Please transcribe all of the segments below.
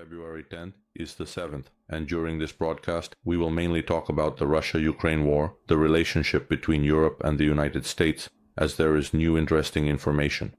February 10th is the 7th, and during this broadcast, we will mainly talk about the Russia-Ukraine war, the relationship between Europe and the United States, as there is new interesting information.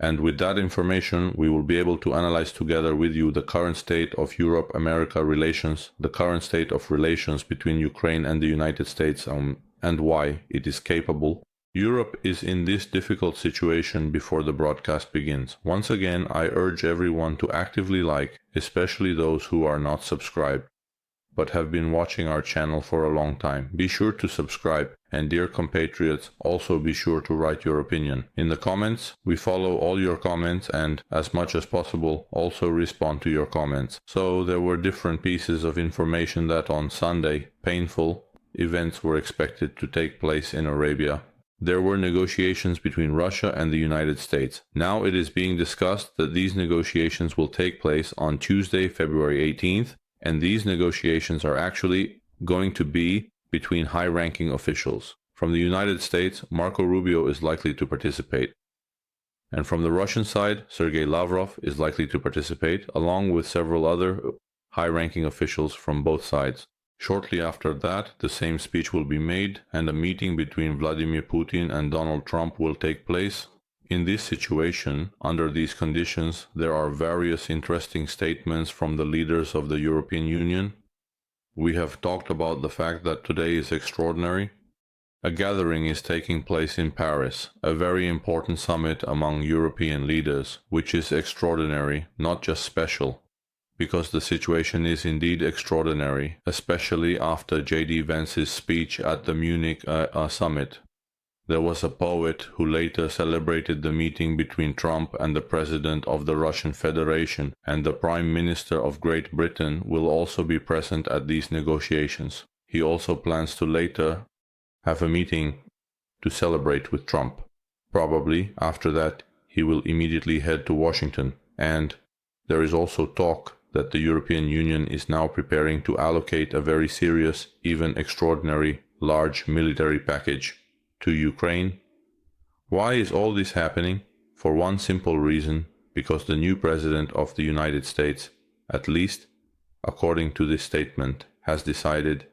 And with that information, we will be able to analyze together with you the current state of Europe-America relations, the current state of relations between Ukraine and the United States, and why it is capable. Europe is in this difficult situation before the broadcast begins. Once again, I urge everyone to actively like, especially those who are not subscribed, but have been watching our channel for a long time. Be sure to subscribe, and dear compatriots, also be sure to write your opinion. In the comments, we follow all your comments and, as much as possible, also respond to your comments. So there were different pieces of information that on Sunday, painful events were expected to take place in Arabia. There were negotiations between Russia and the United States. Now it is being discussed that these negotiations will take place on Tuesday, February 18th, and these negotiations are actually going to be between high-ranking officials. From the United States, Marco Rubio is likely to participate. And from the Russian side, Sergei Lavrov is likely to participate, along with several other high-ranking officials from both sides. Shortly after that, the same speech will be made, and a meeting between Vladimir Putin and Donald Trump will take place. In this situation, under these conditions, there are various interesting statements from the leaders of the European Union. We have talked about the fact that today is extraordinary. A gathering is taking place in Paris, a very important summit among European leaders, which is extraordinary, not just special. Because the situation is indeed extraordinary, especially after J.D. Vance's speech at the Munich summit. There was a poet who later celebrated the meeting between Trump and the President of the Russian Federation, and the Prime Minister of Great Britain will also be present at these negotiations. He also plans to later have a meeting to celebrate with Trump. Probably after that, he will immediately head to Washington, and there is also talk that the European Union is now preparing to allocate a very serious, even extraordinary, large military package to Ukraine. Why is all this happening? For one simple reason, because the new President of the United States, at least according to this statement, has decided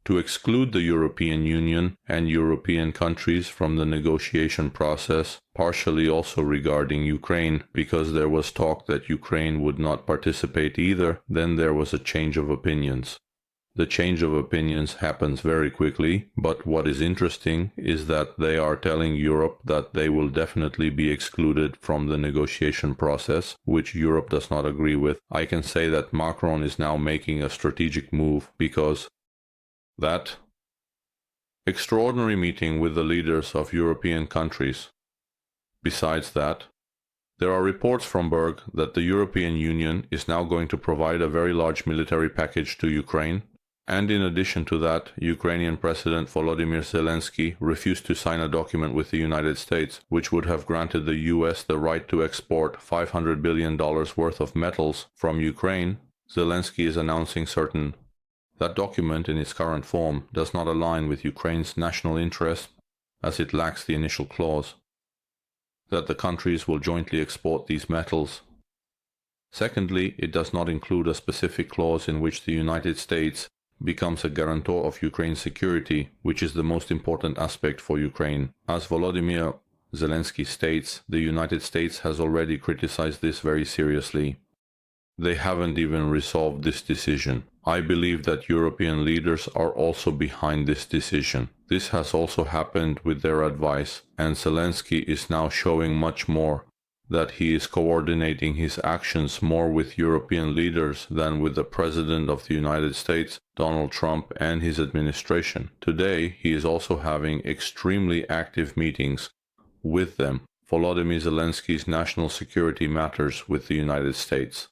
to exclude the European Union and European countries from the negotiation process, partially also regarding Ukraine, because there was talk that Ukraine would not participate either. Then there was a change of opinions. The change of opinions happens very quickly, but what is interesting is that they are telling Europe that they will definitely be excluded from the negotiation process, which Europe does not agree with. I can say that Macron is now making a strategic move because that extraordinary meeting with the leaders of European countries. Besides that, there are reports from Berg that the European Union is now going to provide a very large military package to Ukraine, and in addition to that, Ukrainian President Volodymyr Zelensky refused to sign a document with the United States, which would have granted the US the right to export $500 billion worth of metals from Ukraine. Zelensky is announcing certain. That document in its current form does not align with Ukraine's national interest, as it lacks the initial clause that the countries will jointly export these metals. Secondly, it does not include a specific clause in which the United States becomes a guarantor of Ukraine's security, which is the most important aspect for Ukraine. As Volodymyr Zelensky states, the United States has already criticized this very seriously. They haven't even resolved this decision. I believe that European leaders are also behind this decision. This has also happened with their advice, and Zelensky is now showing much more that he is coordinating his actions more with European leaders than with the President of the United States, Donald Trump, and his administration. Today, he is also having extremely active meetings with them. Volodymyr Zelensky's national security matters with the United States.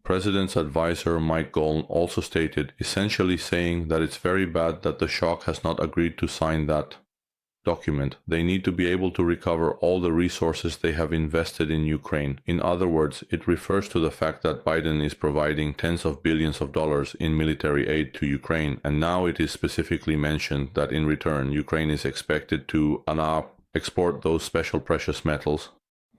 President's advisor Mike Goln also stated, essentially saying that it's very bad that the Shock has not agreed to sign that document. They need to be able to recover all the resources they have invested in Ukraine. In other words, it refers to the fact that Biden is providing tens of billions of dollars in military aid to Ukraine, and now it is specifically mentioned that in return Ukraine is expected to export those special precious metals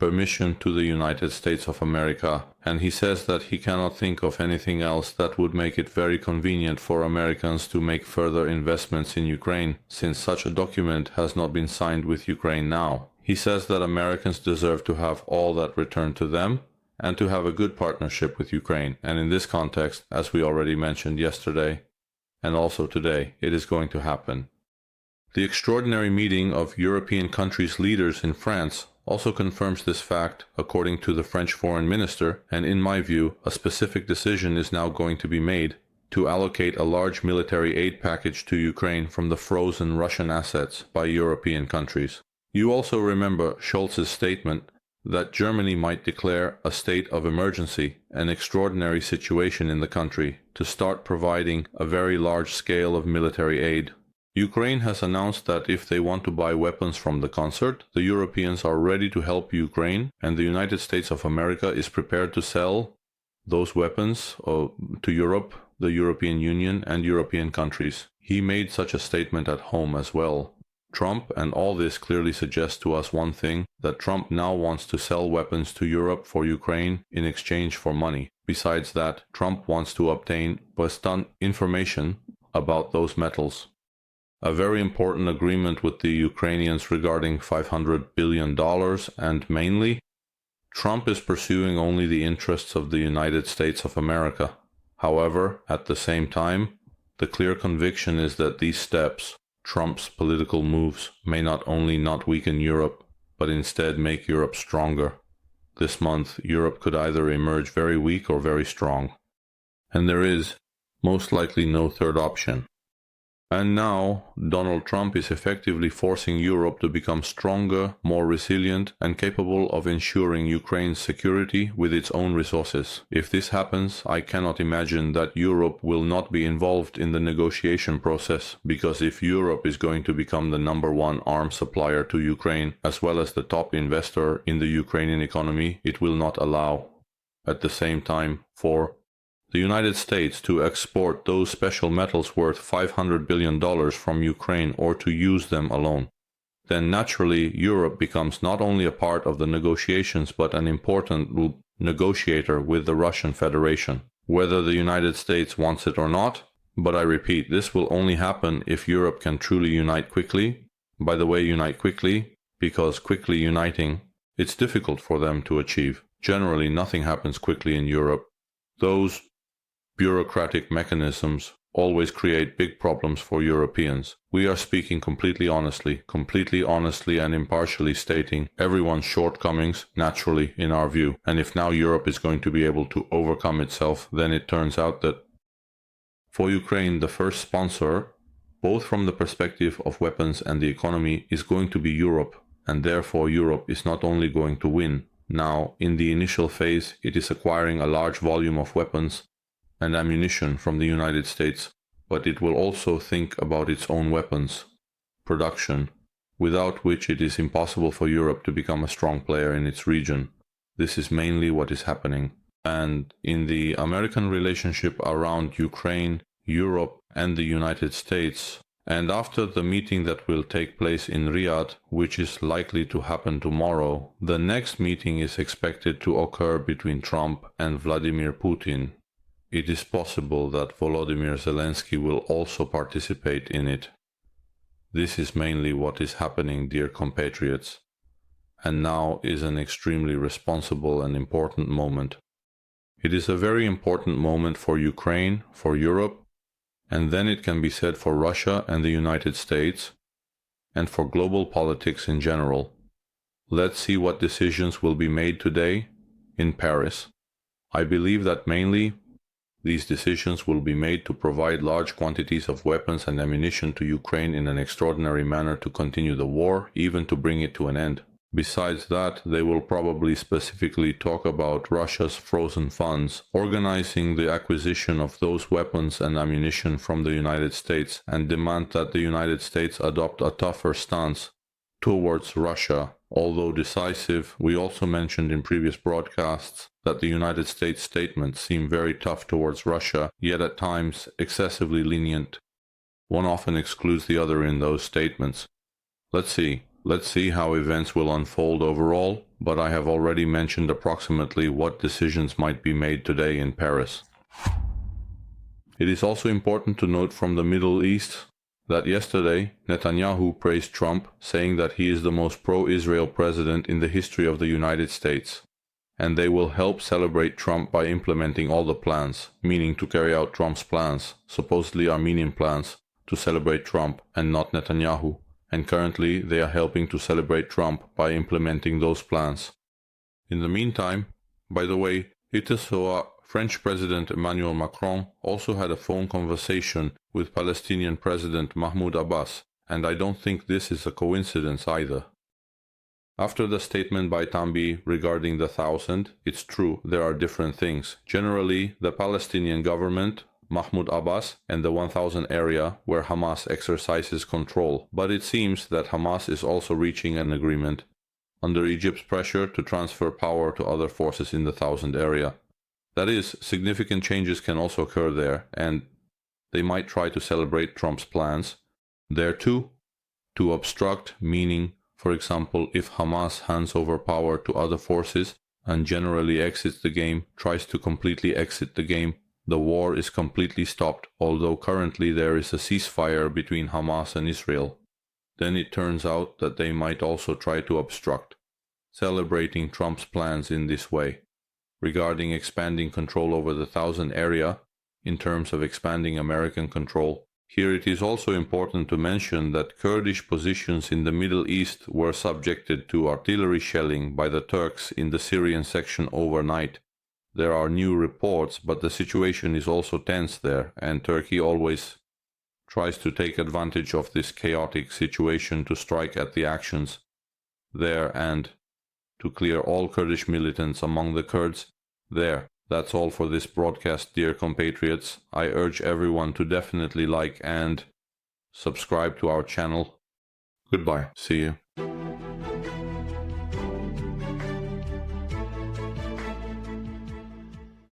permission to the United States of America, and he says that he cannot think of anything else that would make it very convenient for Americans to make further investments in Ukraine, since such a document has not been signed with Ukraine now. He says that Americans deserve to have all that returned to them and to have a good partnership with Ukraine. And in this context, as we already mentioned yesterday and also today, it is going to happen. The extraordinary meeting of European countries' leaders in France also confirms this fact, according to the French foreign minister, and in my view, a specific decision is now going to be made to allocate a large military aid package to Ukraine from the frozen Russian assets by European countries. You also remember Scholz's statement that Germany might declare a state of emergency, an extraordinary situation in the country, to start providing a very large scale of military aid. Ukraine has announced that if they want to buy weapons from the concert, the Europeans are ready to help Ukraine, and the United States of America is prepared to sell those weapons to Europe, the European Union, and European countries. He made such a statement at home as well. Trump, and all this clearly suggests to us one thing, that Trump now wants to sell weapons to Europe for Ukraine in exchange for money. Besides that, Trump wants to obtain information about those metals. A very important agreement with the Ukrainians regarding $500 billion, and mainly, Trump is pursuing only the interests of the United States of America. However, at the same time, the clear conviction is that these steps, Trump's political moves, may not only not weaken Europe, but instead make Europe stronger. This month, Europe could either emerge very weak or very strong. And there is, most likely, no third option. And now, Donald Trump is effectively forcing Europe to become stronger, more resilient, and capable of ensuring Ukraine's security with its own resources. If this happens, I cannot imagine that Europe will not be involved in the negotiation process, because if Europe is going to become the #1 arms supplier to Ukraine, as well as the top investor in the Ukrainian economy, it will not allow, at the same time, for the United States to export those special metals worth $500 billion from Ukraine or to use them alone. Then naturally Europe becomes not only a part of the negotiations but an important negotiator with the Russian Federation, whether the United States wants it or not. But I repeat, this will only happen if Europe can truly unite quickly. By the way, unite quickly, because quickly uniting, it's difficult for them to achieve. Generally, nothing happens quickly in Europe. Those bureaucratic mechanisms always create big problems for Europeans. We are speaking completely honestly and impartially stating everyone's shortcomings, naturally, in our view. And if now Europe is going to be able to overcome itself, then it turns out that for Ukraine, the first sponsor, both from the perspective of weapons and the economy, is going to be Europe. And therefore Europe is not only going to win. Now, in the initial phase, it is acquiring a large volume of weapons and ammunition from the United States, but it will also think about its own weapons production, without which it is impossible for Europe to become a strong player in its region. This is mainly what is happening. And in the American relationship around Ukraine, Europe, and the United States, and after the meeting that will take place in Riyadh, which is likely to happen tomorrow, the next meeting is expected to occur between Trump and Vladimir Putin. It is possible that Volodymyr Zelensky will also participate in it. This is mainly what is happening, dear compatriots, and now is an extremely responsible and important moment. It is a very important moment for Ukraine, for Europe, and then it can be said for Russia and the United States, and for global politics in general. Let's see what decisions will be made today in Paris. I believe that mainly these decisions will be made to provide large quantities of weapons and ammunition to Ukraine in an extraordinary manner to continue the war, even to bring it to an end. Besides that, they will probably specifically talk about Russia's frozen funds, organizing the acquisition of those weapons and ammunition from the United States, and demand that the United States adopt a tougher stance towards Russia. Although decisive, we also mentioned in previous broadcasts that the United States statements seem very tough towards Russia, yet at times excessively lenient. One often excludes the other in those statements. Let's see how events will unfold overall, but I have already mentioned approximately what decisions might be made today in Paris. It is also important to note from the Middle East that yesterday Netanyahu praised Trump, saying that he is the most pro-Israel president in the history of the United States, and they will help celebrate Trump by implementing all the plans, meaning to carry out Trump's plans, supposedly Armenian plans, to celebrate Trump and not Netanyahu, and currently they are helping to celebrate Trump by implementing those plans. In the meantime, by the way, it is so French President Emmanuel Macron also had a phone conversation with Palestinian President Mahmoud Abbas, and I don't think this is a coincidence either. After the statement by Tambi regarding the 1,000, it's true, there are different things. Generally, the Palestinian government, Mahmoud Abbas, and the 1,000 area where Hamas exercises control, but it seems that Hamas is also reaching an agreement under Egypt's pressure to transfer power to other forces in the 1,000 area. That is, significant changes can also occur there, and they might try to celebrate Trump's plans there too, to obstruct, meaning, for example, if Hamas hands over power to other forces and generally exits the game, tries to completely exit the game, the war is completely stopped, although currently there is a ceasefire between Hamas and Israel. Then it turns out that they might also try to obstruct, celebrating Trump's plans in this way. Regarding expanding control over the 1,000 area, in terms of expanding American control, here it is also important to mention that Kurdish positions in the Middle East were subjected to artillery shelling by the Turks in the Syrian section overnight. There are new reports, but the situation is also tense there, and Turkey always tries to take advantage of this chaotic situation to strike at the actions there and to clear all Kurdish militants among the Kurds there. That's all for this broadcast, dear compatriots. I urge everyone to definitely like and subscribe to our channel. Goodbye. See you.